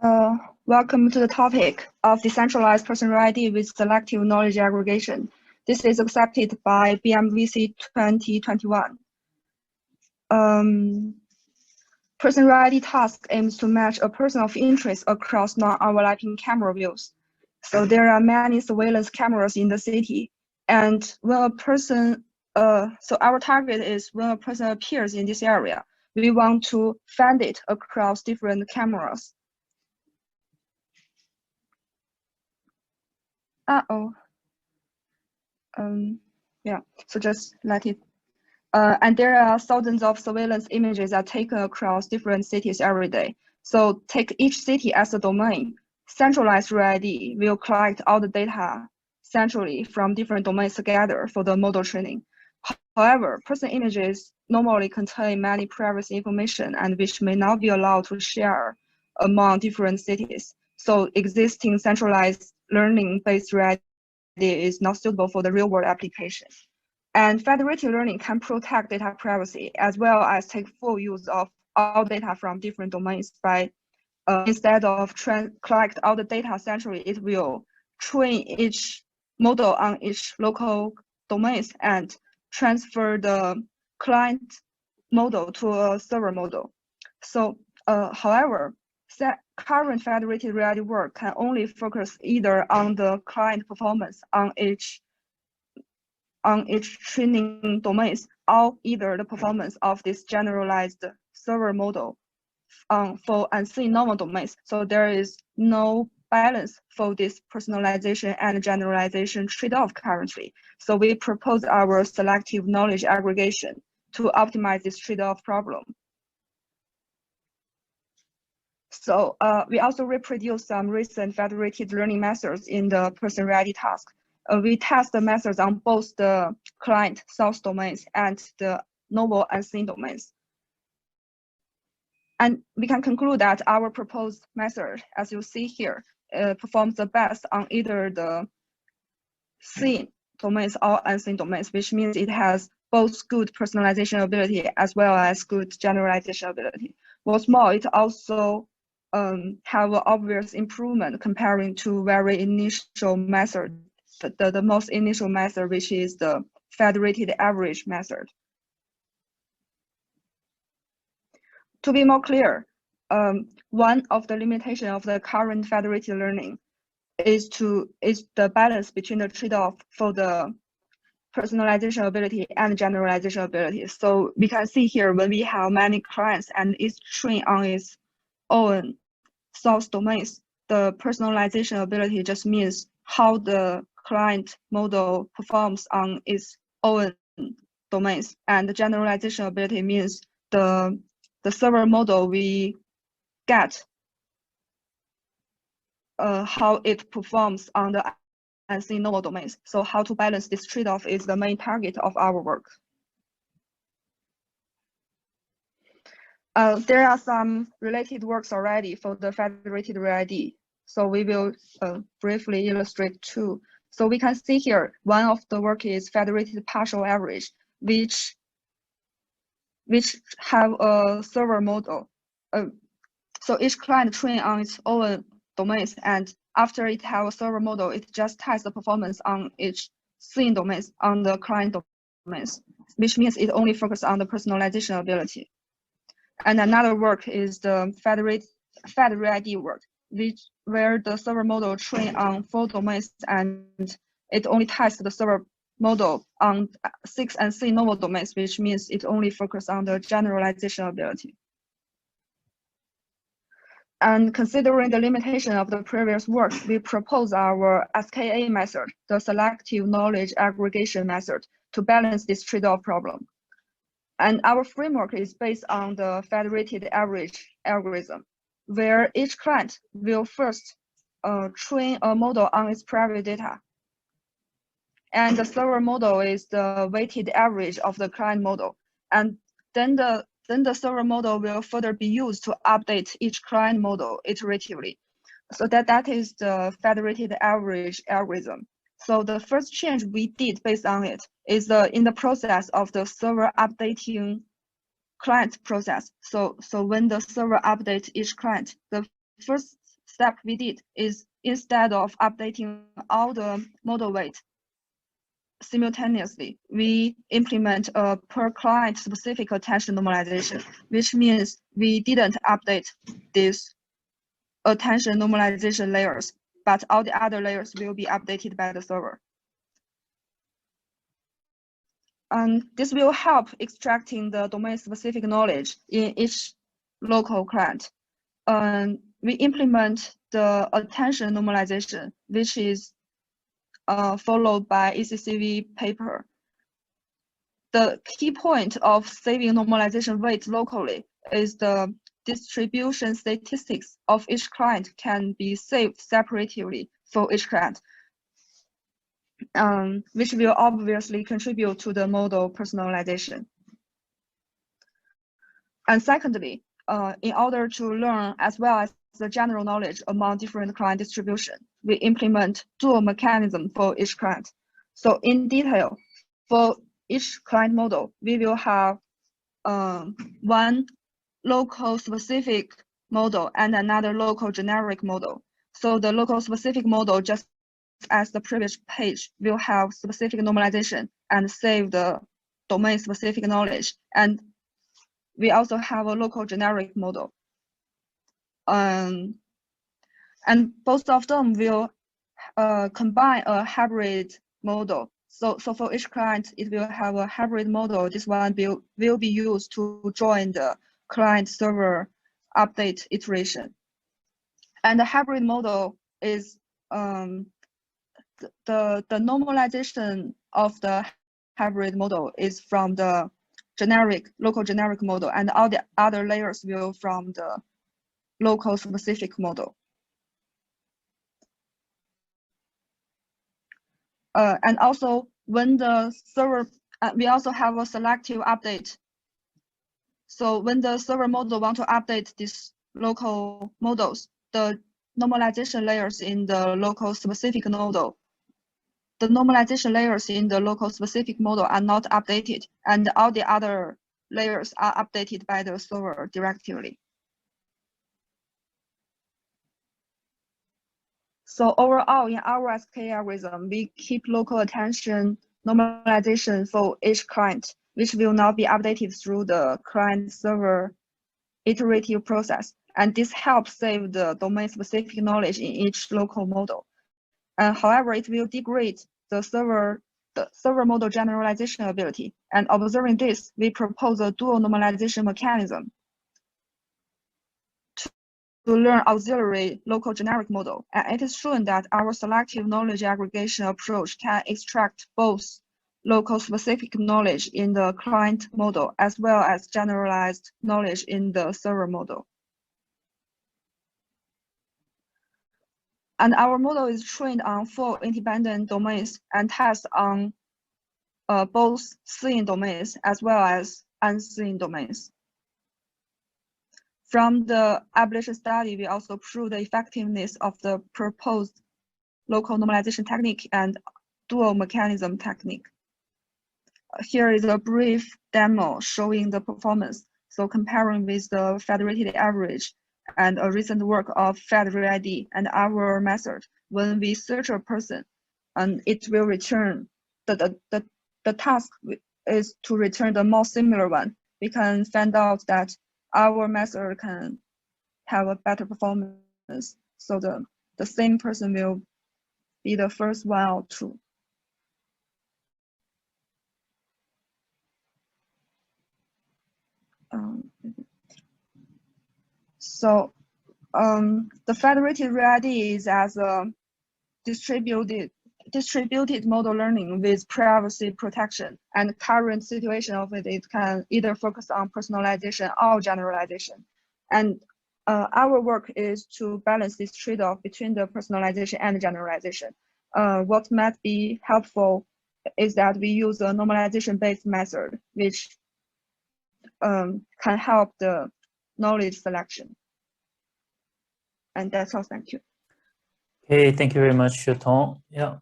Welcome to the topic of decentralized personality with selective knowledge aggregation. This is accepted by BMVC 2021. Personality task aims to match a person of interest across non-overlapping camera views. So there are many surveillance cameras in the city, and when a person, so our target is when a person appears in this area, we want to find it across different cameras. Yeah, so just let it. And there are thousands of surveillance images that are taken across different cities every day. So take each city as a domain. Centralized RID will collect all the data centrally from different domains together for the model training. However, person images normally contain many privacy information and which may not be allowed to share among different cities. So existing centralized learning-based RID is not suitable for the real-world application. And federated learning can protect data privacy as well as take full use of all data from different domains by instead of collect all the data centrally, it will train each model on each local domains and transfer the client model to a server model. So, however, current federated reality work can only focus either on the client performance on each training domains or either the performance of this generalized server model for unseen normal domains. So there is no balance for this personalization and generalization trade-off currently. So we propose our selective knowledge aggregation to optimize this trade-off problem. So we also reproduce some recent federated learning methods in the personality task. We test the methods on both the client source domains and the normal unseen domains. And we can conclude that our proposed method, as you see here, performs the best on either the seen domains or unseen domains, which means it has both good personalization ability as well as good generalization ability. What's more, it also have an obvious improvement comparing to very initial method, the most initial method, which is the federated average method. To be more clear, one of the limitations of the current federated learning is the balance between the trade-off for the personalization ability and generalization ability. So we can see here when we have many clients and it's trained on its own source domains, the personalization ability just means how the client model performs on its own domains, and the generalization ability means the server model we get how it performs on the unseen normal domains. So how to balance this trade-off is the main target of our work. There are some related works already for the federated RID. So we will briefly illustrate two. So we can see here, one of the work is federated partial average, which have a server model. So each client train on its own domains, and after it have a server model, it just tests the performance on each seen domains on the client domains, which means it only focuses on the personalization ability. And another work is the federated work, where the server model train on 4 domains and it only tests the server model on 6 unseen normal domains, which means it only focuses on the generalization ability. And considering the limitation of the previous work, we propose our SKA method, the selective knowledge aggregation method, to balance this trade-off problem. And our framework is based on the federated average algorithm, where each client will first train a model on its private data. And the server model is the weighted average of the client model. And then the server model will further be used to update each client model iteratively. So that is the federated average algorithm. So the first change we did based on it is in the process of the server updating client process. So when the server updates each client, the first step we did is instead of updating all the model weight simultaneously, we implement a per client specific attention normalization, which means we didn't update these attention normalization layers, but all the other layers will be updated by the server. And this will help extracting the domain-specific knowledge in each local client. We implement the attention normalization, which is followed by ECCV paper. The key point of saving normalization weight locally is the distribution statistics of each client can be saved separately for each client, which will obviously contribute to the model personalization. And secondly, in order to learn as well as the general knowledge among different client distribution, we implement dual mechanism for each client. So in detail, for each client model, we will have one local specific model and another local generic model. So the local specific model, just as the previous page, will have specific normalization and save the domain specific knowledge. And we also have a local generic model. And both of them will combine a hybrid model. So for each client, it will have a hybrid model. This one will be used to join the client server update iteration. And the hybrid model is the normalization of the hybrid model is from the local generic model, and all the other layers will from the local specific model. And also when the server, we also have a selective update. So when the server model want to update these local models, the normalization layers in the local specific model, the normalization layers in the local specific model are not updated, and all the other layers are updated by the server directly. So overall, in our SK algorithm, we keep local attention normalization for each client, which will now be updated through the client server iterative process. And this helps save the domain-specific knowledge in each local model. However, it will degrade the server model generalization ability. And observing this, we propose a dual normalization mechanism to learn auxiliary local generic model. And it is shown that our selective knowledge aggregation approach can extract both local specific knowledge in the client model as well as generalized knowledge in the server model. And our model is trained on 4 independent domains and tests on both seen domains as well as unseen domains. From the ablation study, we also proved the effectiveness of the proposed local normalization technique and dual mechanism technique. Here is a brief demo showing the performance. So comparing with the federated average and a recent work of FedReID and our method, when we search a person, and it will return the task is to return the most similar one. We can find out that our method can have a better performance. So the same person will be the first one or two. So the federated ReID is as a distributed model learning with privacy protection, and current situation of it can either focus on personalization or generalization. And our work is to balance this trade-off between the personalization and generalization. What might be helpful is that we use a normalization-based method, which can help the knowledge selection. And that's all. Thank you. Okay, thank you very much, Shitong. Yeah,